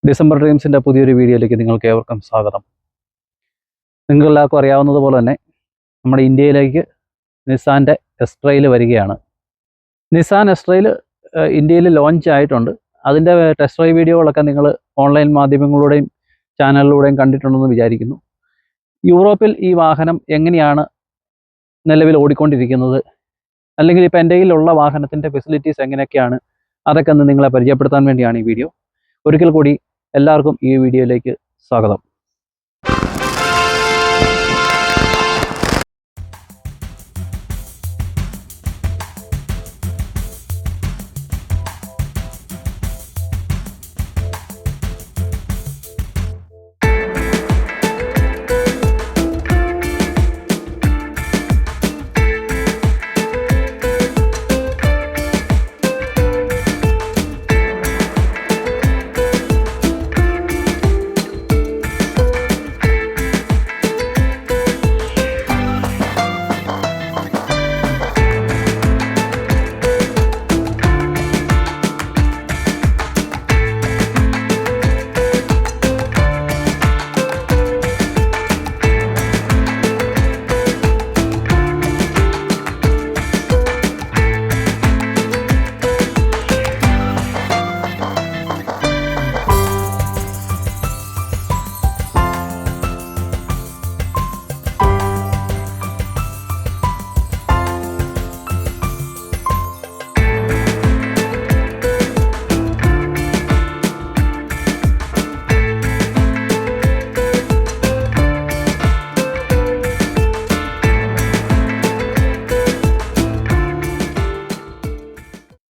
December ഡ്രീംസിൻ്റെ പുതിയൊരു വീഡിയോയിലേക്ക് നിങ്ങൾക്ക് ഏവർക്കും സ്വാഗതം. നിങ്ങൾക്കെല്ലാവർക്കും അറിയാവുന്നതുപോലെ തന്നെ നമ്മുടെ ഇന്ത്യയിലേക്ക് നിസാൻ്റെ എസ്-ട്രെയിൽ വരികയാണ്. നിസാൻ എസ്-ട്രെയിൽ ഇന്ത്യയിൽ ലോഞ്ച് ആയിട്ടുണ്ട്. അതിൻ്റെ ടെസ്റ്റ് ഡ്രൈവ് വീഡിയോകളൊക്കെ നിങ്ങൾ ഓൺലൈൻ മാധ്യമങ്ങളുടെയും ചാനലിലൂടെയും കണ്ടിട്ടുണ്ടെന്ന് വിചാരിക്കുന്നു. യൂറോപ്പിൽ ഈ വാഹനം എങ്ങനെയാണ് നിലവിൽ ഓടിക്കൊണ്ടിരിക്കുന്നത്, അല്ലെങ്കിൽ ഇപ്പോൾ എൻ്റെ കയ്യിലുള്ള വാഹനത്തിൻ്റെ ഫെസിലിറ്റീസ് എങ്ങനെയൊക്കെയാണ്, അതൊക്കെ ഒന്ന് നിങ്ങളെ പരിചയപ്പെടുത്താൻ വേണ്ടിയാണ് ഈ വീഡിയോ. ഒരിക്കൽ കൂടി എല്ലാവർക്കും ഈ വീഡിയോയിലേക്ക് സ്വാഗതം.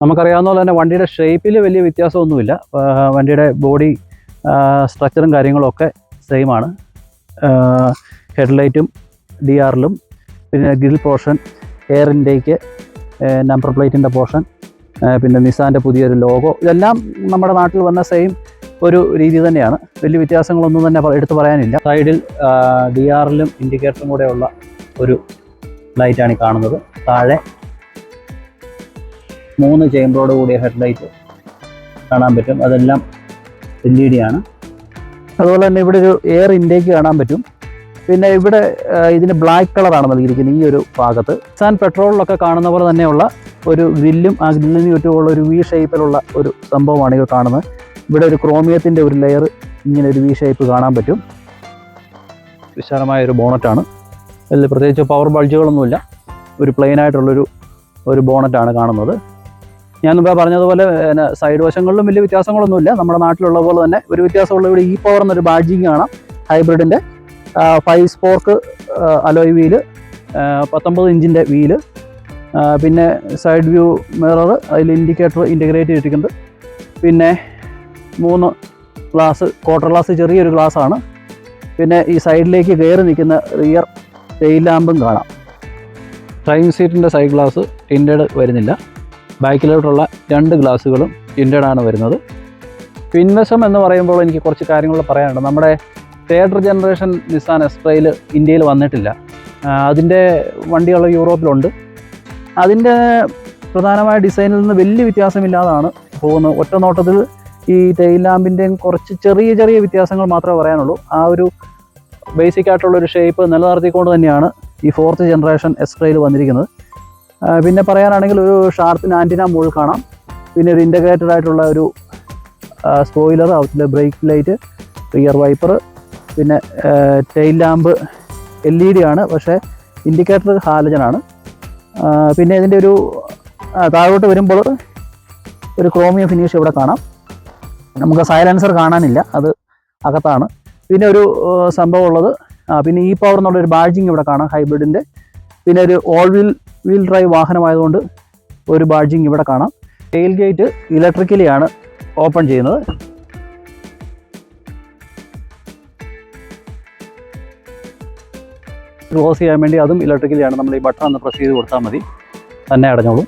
നമുക്കറിയാവുന്ന പോലെ തന്നെ വണ്ടിയുടെ ഷേപ്പിൽ വലിയ വ്യത്യാസമൊന്നുമില്ല. വണ്ടിയുടെ ബോഡി സ്ട്രക്ചറും കാര്യങ്ങളൊക്കെ സെയിമാണ്. ഹെഡ്ലൈറ്റും DRലും പിന്നെ grill portion, air intake, number പ്ലേറ്റിൻ്റെ പോർഷൻ, പിന്നെ നിസാൻ്റെ പുതിയൊരു ലോഗോ, ഇതെല്ലാം നമ്മുടെ നാട്ടിൽ വന്ന സെയിം ഒരു രീതി തന്നെയാണ്. വലിയ വ്യത്യാസങ്ങളൊന്നും തന്നെ എടുത്തു പറയാനില്ല. സൈഡിൽ DRലും ഇൻഡിക്കേറ്ററും കൂടെയുള്ള ഒരു ലൈറ്റാണ് ഈ കാണുന്നത്. താഴെ 3 ചേമ്പറോട് കൂടിയ ഹെഡ്ലൈറ്റ് കാണാൻ പറ്റും. അതെല്ലാം LED ആണ്. അതുപോലെ തന്നെ ഇവിടെ ഒരു എയർ ഇൻടേക്ക് കാണാൻ പറ്റും. പിന്നെ ഇവിടെ ഇതിന് ബ്ലാക്ക് കളറാണ് നൽകിയിരിക്കുന്നത് ഈ ഒരു ഭാഗത്ത്. നിസാൻ പെട്രോളിലൊക്കെ കാണുന്ന പോലെ തന്നെയുള്ള ഒരു ഗ്രില്ലും ആ ഗ്രില്ലിന് ചുറ്റുമുള്ള ഒരു V ഷേപ്പിലുള്ള ഒരു സംഭവമാണ് ഇത് കാണുന്നത്. ഇവിടെ ഒരു ക്രോമിയത്തിൻ്റെ ഒരു ലെയർ ഇങ്ങനെ ഒരു V ഷേപ്പ് കാണാൻ പറ്റും. വിശാലമായൊരു ബോണറ്റാണ്. അതിൽ പ്രത്യേകിച്ച് പവർ ബൾജുകളൊന്നുമില്ല. ഒരു പ്ലെയിനായിട്ടുള്ളൊരു ബോണറ്റാണ് കാണുന്നത്. ഞാൻ മുമ്പേ പറഞ്ഞതുപോലെ സൈഡ് വശങ്ങളിലും വലിയ വ്യത്യാസങ്ങളൊന്നുമില്ല. നമ്മുടെ നാട്ടിലുള്ള പോലെ തന്നെ ഒരു വ്യത്യാസമുള്ള ഇവിടെ E-പവർ എന്നൊരു ബാഡ്ജിങ് കാണാം. ഹൈബ്രിഡിൻ്റെ 5 സ്പോർക്ക് അലോയ് വീല്, 19 ഇഞ്ചിൻ്റെ വീല്, പിന്നെ സൈഡ് വ്യൂ മിറർ, അതിൽ ഇൻഡിക്കേറ്റർ ഇൻറ്റഗ്രേറ്റ് ചെയ്തിട്ടുണ്ട്. പിന്നെ 3 ഗ്ലാസ്, ക്വാർട്ടർ ഗ്ലാസ് ചെറിയൊരു ഗ്ലാസ്സാണ്. പിന്നെ ഈ സൈഡിലേക്ക് കയറി നിൽക്കുന്ന റിയർ ടെയിൽ ലാമ്പും കാണാം. ഡ്രൈവിംഗ് സീറ്റിൻ്റെ സൈഡ് ഗ്ലാസ് ടിൻറ്റഡ് വരുന്നില്ല. ബാക്കിലോട്ടുള്ള 2 ഗ്ലാസ്സുകളും ടിൻറ്റഡാണ് വരുന്നത്. പിൻവശം എന്ന് പറയുമ്പോൾ എനിക്ക് കുറച്ച് കാര്യങ്ങൾ പറയാനുണ്ട്. നമ്മുടെ 3rd ജനറേഷൻ നിസാൻ എസ്-ട്രെയിൽ ഇന്ത്യയിൽ വന്നിട്ടില്ല. അതിൻ്റെ വണ്ടികൾ യൂറോപ്പിലുണ്ട്. അതിൻ്റെ പ്രധാനമായ ഡിസൈനിൽ നിന്ന് വലിയ വ്യത്യാസമില്ലാതാണ് പോകുന്നത്. ഒറ്റ നോട്ടത്തിൽ ഈ ടെയിൽ ലാമ്പിൻ്റെയും കുറച്ച് ചെറിയ വ്യത്യാസങ്ങൾ മാത്രമേ പറയാനുള്ളൂ. ആ ഒരു ബേസിക് ആയിട്ടുള്ളൊരു ഷേപ്പ് നിലനിർത്തിക്കൊണ്ട് തന്നെയാണ് ഈ 4th ജനറേഷൻ എസ്-ട്രെയിൽ വന്നിരിക്കുന്നത്. പിന്നെ പറയാനാണെങ്കിൽ ഒരു ഷാർപ്പിന് ആൻറ്റിന മോൾ കാണാം. പിന്നെ ഒരു ഇൻറ്റഗ്രേറ്റഡ് ആയിട്ടുള്ള ഒരു സ്പോയിലർ, ഔട്ടിലെ ബ്രേക്ക് ലൈറ്റ്, റിയർ വൈപ്പർ, പിന്നെ ടെയിൽ ലാമ്പ് LED ആണ്, പക്ഷേ ഇൻഡിക്കേറ്റർ ഹാലജനാണ്. പിന്നെ ഇതിൻ്റെ ഒരു താഴോട്ട് വരുമ്പോൾ ഒരു ക്രോമിയം ഫിനിഷ് ഇവിടെ കാണാം. നമുക്ക് സൈലൻസർ കാണാനില്ല, അത് അകത്താണ്. പിന്നെ ഒരു സംഭവം ഉള്ളത്, പിന്നെ E-പവർ എന്നുള്ളൊരു ബാഡ്ജിങ് ഇവിടെ കാണാം ഹൈബ്രിഡിൻ്റെ. പിന്നെ ഒരു ഓൾ വീൽ ഡ്രൈവ് വാഹനമായതുകൊണ്ട് ഒരു ബാഡ്ജിങ് ഇവിടെ കാണാം. ടെയിൽ ഗേറ്റ് ഇലക്ട്രിക്കലിയാണ് ഓപ്പൺ ചെയ്യുന്നത്. ക്ലോസ് ചെയ്യാൻ വേണ്ടി അതും ഇലക്ട്രിക്കലിയാണ്. നമ്മൾ ഈ ബട്ടൺ ഒന്ന് പ്രസ് ചെയ്ത് കൊടുത്താൽ മതി, തന്നെ അടഞ്ഞോളും.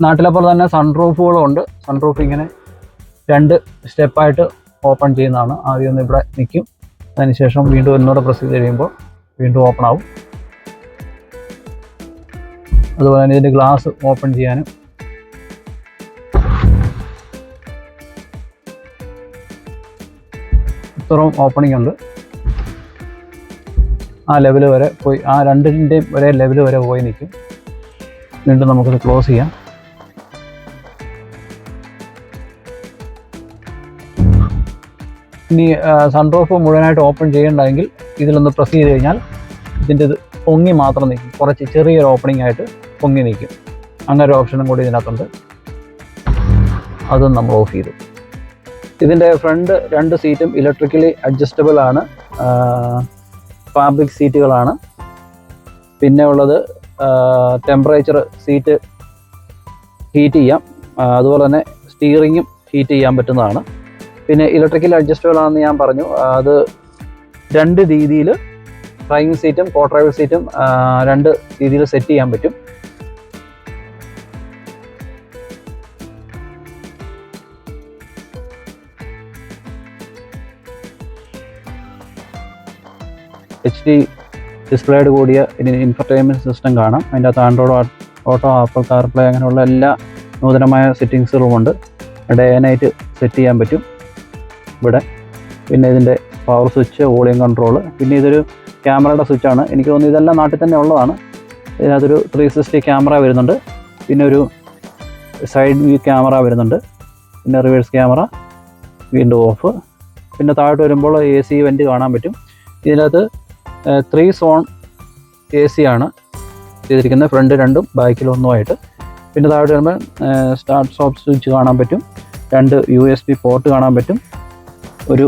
നാട്ടിലെ പോലെ തന്നെ സൺറൂഫുകളും ഉണ്ട്. സൺറൂഫ് ഇങ്ങനെ 2 സ്റ്റെപ്പായിട്ട് ഓപ്പൺ ചെയ്യുന്നതാണ്. ആദ്യം ഒന്ന് ഇവിടെ നിൽക്കും, അതിനുശേഷം വീണ്ടും ഒന്നുകൂടെ പ്രസ് ചെയ്ത് കഴിയുമ്പോൾ വീണ്ടും ഓപ്പൺ ആവും. അതുപോലെ തന്നെ ഇതിൻ്റെ ഗ്ലാസ് ഓപ്പൺ ചെയ്യാനും ഇത്രയും ഓപ്പണിംഗ് ഉണ്ട്. ആ ലെവൽ വരെ പോയി, ആ രണ്ടിൻ്റെയും ഒരേ ലെവൽ വരെ പോയി നിൽക്കും. വീണ്ടും നമുക്കത് ക്ലോസ് ചെയ്യാം. ഇനി സൺറൂഫ് മുഴുവനായിട്ട് ഓപ്പൺ ചെയ്യേണ്ടതെങ്കിൽ ഇതിലൊന്ന് പ്രസ് ചെയ്ത് കഴിഞ്ഞാൽ ഇതിൻ്റെ ഇത് പൊങ്ങി മാത്രം നിൽക്കും, കുറച്ച് ചെറിയൊരു ഓപ്പണിംഗ് ആയിട്ട് പൊങ്ങി നിൽക്കും. അങ്ങനെ ഒരു ഓപ്ഷനും കൂടി ഇതിനകത്തുണ്ട്, അതും നമ്മൾ ഓഫ് ചെയ്തു. ഇതിൻ്റെ ഫ്രണ്ട് 2 സീറ്റും ഇലക്ട്രിക്കലി അഡ്ജസ്റ്റബിൾ ആണ്, ഫാബ്രിക് സീറ്റുകളാണ്. പിന്നെ ഉള്ളത് ടെമ്പറേച്ചർ സീറ്റ് ഹീറ്റ് ചെയ്യാം, അതുപോലെ തന്നെ സ്റ്റീറിങ്ങും ഹീറ്റ് ചെയ്യാൻ പറ്റുന്നതാണ്. പിന്നെ ഇലക്ട്രിക്കലി അഡ്ജസ്റ്റബിൾ ആണെന്ന് ഞാൻ പറഞ്ഞു. അത് 2 രീതിയിൽ ഡ്രൈവിംഗ് സീറ്റും കോ ഡ്രൈവർ സീറ്റും 2 രീതിയിൽ സെറ്റ് ചെയ്യാൻ പറ്റും. HD ഡിസ്പ്ലേയോട് കൂടിയ ഇൻഫർടൈൻമെൻറ്റ് സിസ്റ്റം കാണാം. അതിൻ്റെ അകത്ത് ആൻഡ്രോയിഡ് ഓട്ടോ, ആപ്പിൾ കാർപ്ലേ അങ്ങനെയുള്ള എല്ലാ നൂതനമായ സെറ്റിങ്സുകളുമുണ്ട്. ഡേ നൈറ്റ് സെറ്റ് ചെയ്യാൻ പറ്റും ഇവിടെ. പിന്നെ ഇതിൻ്റെ പവർ സ്വിച്ച്, വോളിയം കൺട്രോൾ, പിന്നെ ഇതൊരു ക്യാമറയുടെ സ്വിച്ചാണ്. എനിക്ക് തോന്നുന്നു ഇതെല്ലാം നാട്ടിൽ തന്നെ ഉള്ളതാണ്. ഇതിനകത്തൊരു 360 ക്യാമറ വരുന്നുണ്ട്, പിന്നെ ഒരു സൈഡ് വ്യൂ ക്യാമറ വരുന്നുണ്ട്, പിന്നെ റിവേഴ്സ് ക്യാമറ, വീണ്ടും ഓഫ്. പിന്നെ താഴോട്ട് വരുമ്പോൾ AC വെൻറ്റ് കാണാൻ പറ്റും. ഇതിനകത്ത് 3 സോൺ AC ആണ് ചെയ്തിരിക്കുന്നത്, ഫ്രണ്ട് 2ഉം ബാക്കിൽ 1ഉമായിട്ട്. പിന്നെ താഴോട്ട് വരുമ്പോൾ സ്റ്റാർട്ട് സ്റ്റോപ്പ് സ്വിച്ച് കാണാൻ പറ്റും, 2 USB പോർട്ട് കാണാൻ പറ്റും, ഒരു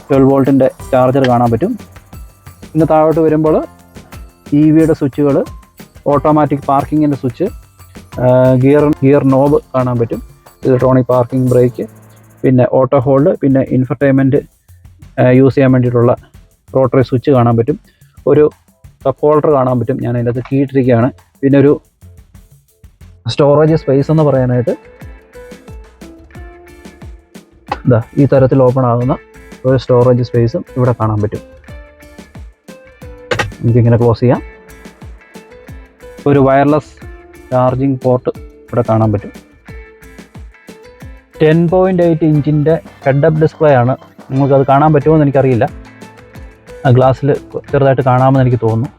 12 വോൾട്ടിൻ്റെ ചാർജർ കാണാൻ പറ്റും. പിന്നെ താഴോട്ട് വരുമ്പോൾ EVയുടെ സ്വിച്ചുകൾ, ഓട്ടോമാറ്റിക് പാർക്കിങ്ങിൻ്റെ സ്വിച്ച്, ഗിയർ നോബ് കാണാൻ പറ്റും, ഇലക്ട്രോണിക് പാർക്കിംഗ് ബ്രേക്ക്, പിന്നെ ഓട്ടോ ഹോൾഡ്, പിന്നെ ഇൻഫർടൈൻമെൻറ്റ് യൂസ് ചെയ്യാൻ വേണ്ടിയിട്ടുള്ള റോട്ടറി സ്വിച്ച് കാണാൻ പറ്റും, ഒരു കപ്പ് ഹോൾഡർ കാണാൻ പറ്റും, ഞാൻ അതിനകത്ത് കീ ഇട്ടിരിക്കുകയാണ്. പിന്നെ ഒരു സ്റ്റോറേജ് സ്പേസ് എന്ന് പറയാനായിട്ട് ഇതാ ഈ തരത്തിൽ ഓപ്പൺ ആകുന്ന ഒരു സ്റ്റോറേജ് സ്പേസും ഇവിടെ കാണാൻ പറ്റും. നമുക്കിങ്ങനെ ക്ലോസ് ചെയ്യാം. ഒരു വയർലെസ് ചാർജിങ് പോർട്ട് ഇവിടെ കാണാൻ പറ്റും. 10.8 ഇഞ്ചിൻ്റെ ഹെഡ്-അപ്പ് ഡിസ്പ്ലേ ആണ്. നിങ്ങൾക്കത് കാണാൻ പറ്റുമോ എന്ന് എനിക്കറിയില്ല, ഗ്ലാസ്സിൽ ചെറുതായിട്ട് കാണാമെന്ന് എനിക്ക് തോന്നുന്നു.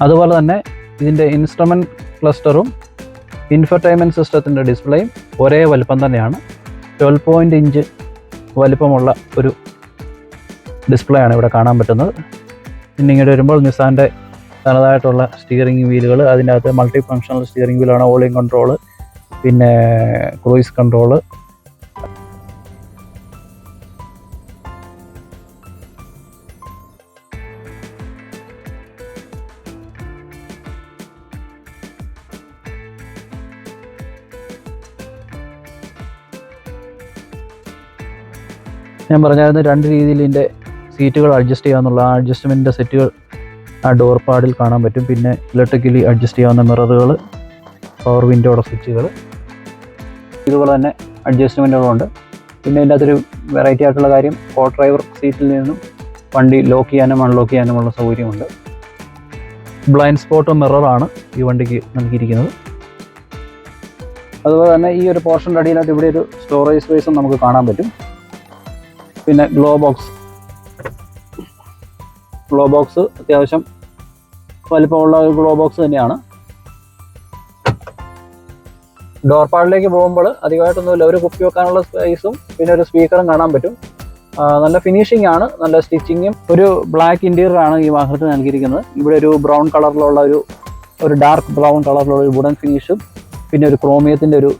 അതുപോലെ തന്നെ ഇതിൻ്റെ ഇൻസ്ട്രുമെൻറ്റ് ക്ലസ്റ്ററും ഇൻഫർടൈൻമെൻറ്റ് സിസ്റ്റത്തിൻ്റെ ഡിസ്പ്ലേയും ഒരേ വലിപ്പം തന്നെയാണ്. 12 ഇഞ്ച് വലിപ്പമുള്ള ഒരു ഡിസ്പ്ലേ ആണ് ഇവിടെ കാണാൻ പറ്റുന്നത്. പിന്നെ ഇങ്ങോട്ട് വരുമ്പോൾ നിസാൻ്റെ തനതായിട്ടുള്ള സ്റ്റിയറിംഗ് വീലുകൾ, അതിൻ്റെ അകത്ത് മൾട്ടി ഫങ്ഷണൽ സ്റ്റിയറിംഗ് വീലാണ്, വോളിയം കൺട്രോള്, പിന്നെ ക്രൂയിസ് കൺട്രോള്. ഞാൻ പറഞ്ഞായിരുന്നു 2 രീതിയിൽ ഇതിൻ്റെ സീറ്റുകൾ അഡ്ജസ്റ്റ് ചെയ്യാമെന്നുള്ള. ആ അഡ്ജസ്റ്റ്മെൻറ്റിൻ്റെ സെറ്റുകൾ ആ ഡോർ പാഡിൽ കാണാൻ പറ്റും. പിന്നെ ഇലക്ട്രിക്കലി അഡ്ജസ്റ്റ് ചെയ്യാവുന്ന മിററുകൾ, പവർ വിൻഡോയുടെ സ്വിച്ചുകൾ, ഇതുപോലെ തന്നെ അഡ്ജസ്റ്റ്മെൻറ്റുകളുണ്ട്. പിന്നെ ഇതിൻ്റെ അകത്തൊരു വെറൈറ്റി ആയിട്ടുള്ള കാര്യം, കോ ഡ്രൈവർ സീറ്റിൽ നിന്നും വണ്ടി ലോക്ക് ചെയ്യാനും അൺലോക്ക് ചെയ്യാനുമുള്ള സൗകര്യമുണ്ട്. ബ്ലൈൻഡ് സ്പോട്ട് മിററാണ് ഈ വണ്ടിക്ക് നൽകിയിരിക്കുന്നത്. അതുപോലെ തന്നെ ഈ ഒരു പോർഷൻ്റെ അടിയിലായിട്ട് ഇവിടെ ഒരു സ്റ്റോറേജ് സ്പേസും നമുക്ക് കാണാൻ പറ്റും. പിന്നെ ഗ്ലോ ബോക്സ് അത്യാവശ്യം വലിപ്പമുള്ള ഒരു ഗ്ലോ ബോക്സ് തന്നെയാണ്. ഡോർ പാഡിലേക്ക് പോകുമ്പോൾ അധികമായിട്ടൊന്നുമില്ല, ഒരു കുപ്പി വെക്കാനുള്ള സ്പേസും പിന്നെ ഒരു സ്പീക്കറും കാണാൻ പറ്റും. നല്ല ഫിനിഷിംഗ് ആണ്, നല്ല സ്റ്റിച്ചിങ്ങും. ഒരു ബ്ലാക്ക് ഇൻറ്റീരിയർ ആണ് ഈ വാഹനത്തിന് നൽകിയിരിക്കുന്നത്. ഇവിടെ ഒരു ബ്രൗൺ കളറിലുള്ള ഒരു ഡാർക്ക് ബ്രൗൺ കളറിലുള്ള ഒരു വുഡൻ ഫിനിഷും പിന്നെ ഒരു ക്രോമിയത്തിൻ്റെ ഒരു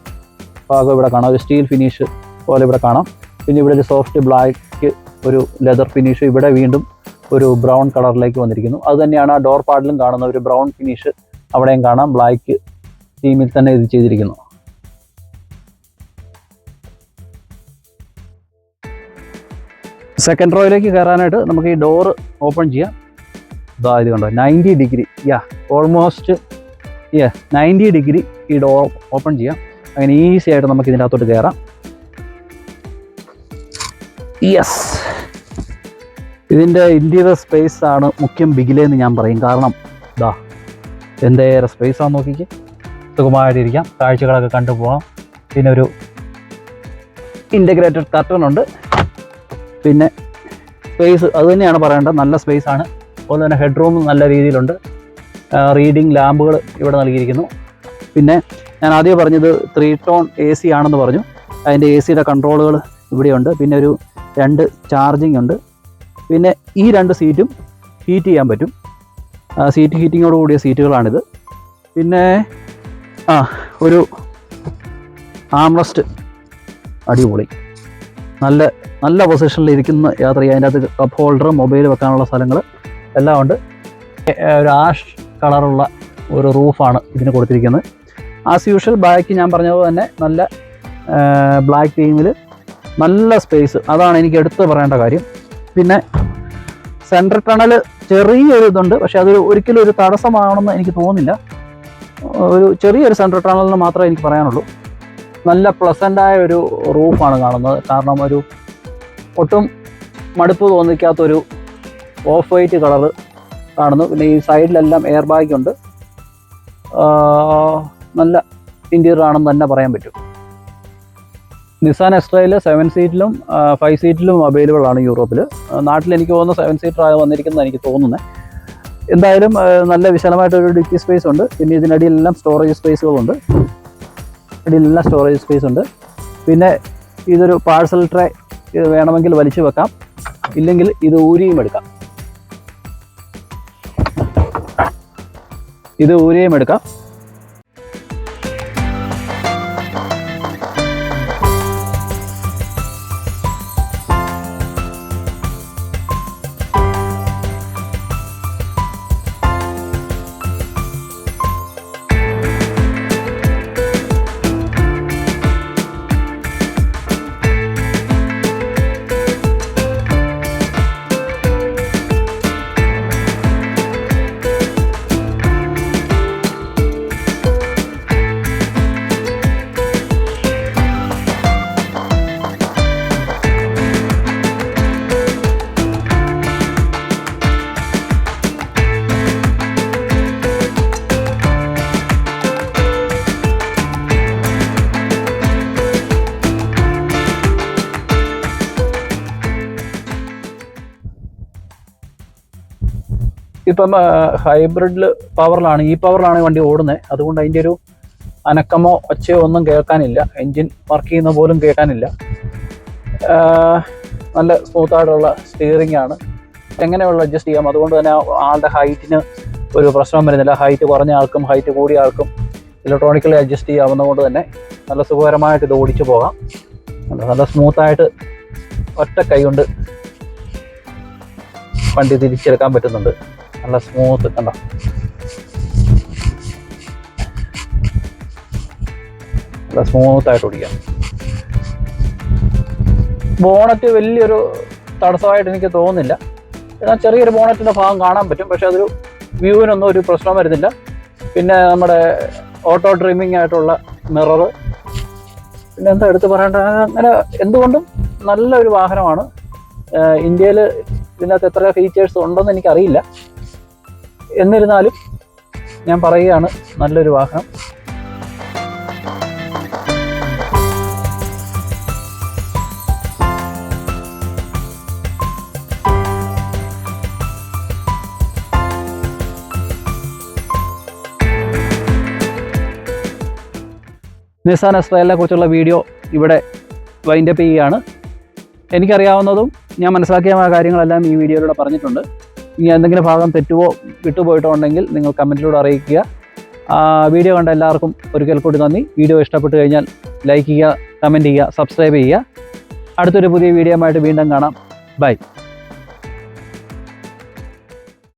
ഭാഗം ഇവിടെ കാണാം, ഒരു സ്റ്റീൽ ഫിനിഷ് പോലെ ഇവിടെ കാണാം. പിന്നെ ഇവിടെ ഒരു സോഫ്റ്റ് ബ്ലാക്ക് ഒരു ലെതർ ഫിനിഷ്, ഇവിടെ വീണ്ടും ഒരു ബ്രൗൺ കളറിലേക്ക് വന്നിരിക്കുന്നു. അത് തന്നെയാണ് ആ ഡോർ പാഡിലും കാണുന്ന ഒരു ബ്രൗൺ ഫിനിഷ് അവിടെയും കാണാം. ബ്ലാക്ക് തീമിൽ തന്നെ ഇത് ചെയ്തിരിക്കുന്നു. സെക്കൻഡ് റോയിലേക്ക് കയറാനായിട്ട് നമുക്ക് ഈ ഡോറ് ഓപ്പൺ ചെയ്യാം. ഇതാ ഇത് കണ്ടോ, 90 ഡിഗ്രി, ഓൾമോസ്റ്റ് 90 ഡിഗ്രി ഈ ഡോർ ഓപ്പൺ ചെയ്യാം. അങ്ങനെ ഈസി ആയിട്ട് നമുക്ക് ഇതിൻ്റെ അകത്തോട്ട് കയറാം. യെസ്, ഇതിൻ്റെ ഇൻറ്റീരിയർ സ്പേസ് ആണ് മുഖ്യം ബിഗിലെന്ന് ഞാൻ പറയും. കാരണം ഇതാ എന്തേറെ സ്പേസാന്ന് നോക്കിക്ക്, സുഖമായിട്ടിരിക്കാം, കാഴ്ചകളൊക്കെ കണ്ടുപോകാം. പിന്നെ ഒരു ഇൻ്റഗ്രേറ്റഡ് കർട്ടൺ ഉണ്ട്. പിന്നെ സ്പേസ് അത് തന്നെയാണ് പറയേണ്ടത്, നല്ല സ്പേസാണ്. അതുപോലെ തന്നെ ഹെഡ് റൂം നല്ല രീതിയിലുണ്ട്. റീഡിംഗ് ലാമ്പുകൾ ഇവിടെ നൽകിയിരിക്കുന്നു. പിന്നെ ഞാൻ ആദ്യം പറഞ്ഞത് 3 ടോൺ AC ആണെന്ന് പറഞ്ഞു. അതിൻ്റെ AC-യുടെ കൺട്രോളുകൾ ഇവിടെയുണ്ട്. പിന്നെ ഒരു 2 ചാർജിങ് ഉണ്ട്. പിന്നെ ഈ 2 സീറ്റും ഹീറ്റ് ചെയ്യാൻ പറ്റും. സീറ്റ് ഹീറ്റിങ്ങോട് കൂടിയ സീറ്റുകളാണിത്. പിന്നെ ഒരു ആംറസ്റ്റ് അടിപൊളി, നല്ല നല്ല പൊസിഷനിൽ ഇരിക്കുന്ന യാത്ര ചെയ്യാൻ. അതിൻ്റെ അകത്ത് കപ്പ് ഹോൾഡർ, മൊബൈൽ വെക്കാനുള്ള സ്ഥലങ്ങൾ എല്ലാം ഉണ്ട്. ഒരു ആഷ് കളറുള്ള ഒരു റൂഫാണ് ഇതിന് കൊടുത്തിരിക്കുന്നത്. ആസ് യൂഷ്വൽ ബാക്ക് ഞാൻ പറഞ്ഞതുപോലെ തന്നെ നല്ല ബ്ലാക്ക് തീമിൽ നല്ല സ്പേസ്, അതാണ് എനിക്ക് എടുത്ത് പറയേണ്ട കാര്യം. പിന്നെ സെൻട്രൽ ടണൽ ചെറിയൊരു ഇതുണ്ട്, പക്ഷേ അത് ഒരിക്കലും ഒരു തടസ്സമാണെന്ന് എനിക്ക് തോന്നുന്നില്ല. ഒരു ചെറിയൊരു സെൻട്രൽ ടണലിന് മാത്രമേ എനിക്ക് പറയാനുള്ളൂ. നല്ല പ്ലസൻ്റായ ഒരു റൂഫാണ് കാണുന്നത്. കാരണം ഒരു ഒട്ടും മടുപ്പ് തോന്നിക്കാത്തൊരു ഓഫ് വൈറ്റ് കളറ് കാണുന്നു. പിന്നെ ഈ സൈഡിലെല്ലാം എയർ ബാഗ് ഉണ്ട്. നല്ല ഇൻറ്റീരിയർ ആണെന്ന് തന്നെ പറയാൻ പറ്റും. നിസാൻ എക്സ്ട്രയിൽ 7 സീറ്റിലും 5 സീറ്റിലും അവൈലബിൾ ആണ് യൂറോപ്പിൽ. നാട്ടിൽ എനിക്ക് തോന്നുന്നു 7 സീറ്ററാണ് വന്നിരിക്കുന്നത് എനിക്ക് തോന്നുന്നത്. എന്തായാലും നല്ല വിശാലമായിട്ടൊരു ഡിക്കി സ്പേസ് ഉണ്ട്. പിന്നെ ഇതിനടിയിലെല്ലാം സ്റ്റോറേജ് സ്പേസുകളുണ്ട്. ഇടയിലെല്ലാം സ്റ്റോറേജ് സ്പേസ് ഉണ്ട്. പിന്നെ ഇതൊരു പാഴ്സൽ ട്രേ, ഇത് വേണമെങ്കിൽ വലിച്ചു വെക്കാം, ഇല്ലെങ്കിൽ ഇത് ഊരിയും എടുക്കാം. ഇത് ഊരിയും എടുക്കാം. ഇപ്പം ഹൈബ്രിഡിൽ പവറിലാണ്, ഈ പവറിലാണ് വണ്ടി ഓടുന്നത്. അതുകൊണ്ട് അതിൻ്റെ ഒരു അനക്കമോ ഒച്ചയോ ഒന്നും കേൾക്കാനില്ല. എൻജിൻ വർക്ക് ചെയ്യുന്ന പോലും കേൾക്കാനില്ല. നല്ല സ്മൂത്തായിട്ടുള്ള സ്റ്റിയറിംഗ് ആണ്. എങ്ങനെയുള്ള അഡ്ജസ്റ്റ് ചെയ്യാം. അതുകൊണ്ട് തന്നെ ആളുടെ ഹൈറ്റിന് ഒരു പ്രശ്നം വരുന്നില്ല. ഹൈറ്റ് കുറഞ്ഞ ആൾക്കും ഹൈറ്റ് കൂടിയ ആൾക്കും ഇലക്ട്രോണിക്കലി അഡ്ജസ്റ്റ് ചെയ്യാവുന്നതുകൊണ്ട് തന്നെ നല്ല സുഖകരമായിട്ട് ഇത് ഓടിച്ചു പോകാം. നല്ല സ്മൂത്തായിട്ട് ഒറ്റ കൈ കൊണ്ട് വണ്ടി തിരിച്ചെടുക്കാൻ പറ്റുന്നുണ്ട്. നല്ല സ്മൂത്ത് കണ്ടോ. നല്ല സ്മൂത്തായിട്ട് ഓടിക്കാം. ബോണറ്റ് വലിയൊരു തടസ്സമായിട്ട് എനിക്ക് തോന്നുന്നില്ല. എന്നാൽ ചെറിയൊരു ബോണറ്റിൻ്റെ ഭാഗം കാണാൻ പറ്റും, പക്ഷെ അതൊരു വ്യൂവിനൊന്നും ഒരു പ്രശ്നം വരുന്നില്ല. പിന്നെ നമ്മുടെ ഓട്ടോ ട്രിമ്മിങ് ആയിട്ടുള്ള മിറർ, പിന്നെ എന്താ എടുത്ത് പറയേണ്ട, അങ്ങനെ എന്തുകൊണ്ടും നല്ലൊരു വാഹനമാണ്. ഇന്ത്യയിൽ ഇതിനകത്ത് എത്ര ഫീച്ചേഴ്സ് ഉണ്ടെന്ന് എനിക്കറിയില്ല. എന്നിരുന്നാലും ഞാൻ പറയുകയാണ്, നല്ലൊരു വാഹനം. നിസാൻ എക്സ്ട്രയിലിനെ കുറിച്ചുള്ള വീഡിയോ ഇവിടെ വൈൻഡപ്പ് ചെയ്യുകയാണ്. എനിക്കറിയാവുന്നതും ഞാൻ മനസ്സിലാക്കിയ കാര്യങ്ങളെല്ലാം ഈ വീഡിയോയിലൂടെ പറഞ്ഞിട്ടുണ്ട്. ഇനി എന്തെങ്കിലും ഭാഗം തെറ്റുവോ വിട്ടുപോയിട്ടോ ഉണ്ടെങ്കിൽ നിങ്ങൾ കമൻറ്റിലൂടെ അറിയിക്കുക. വീഡിയോ കണ്ട എല്ലാവർക്കും ഒരിക്കൽ കൂടി നന്ദി. വീഡിയോ ഇഷ്ടപ്പെട്ട് കഴിഞ്ഞാൽ ലൈക്ക് ചെയ്യുക, കമൻറ്റ് ചെയ്യുക, സബ്സ്ക്രൈബ് ചെയ്യുക. അടുത്തൊരു പുതിയ വീഡിയോ ആയിട്ട് വീണ്ടും കാണാം. ബൈ.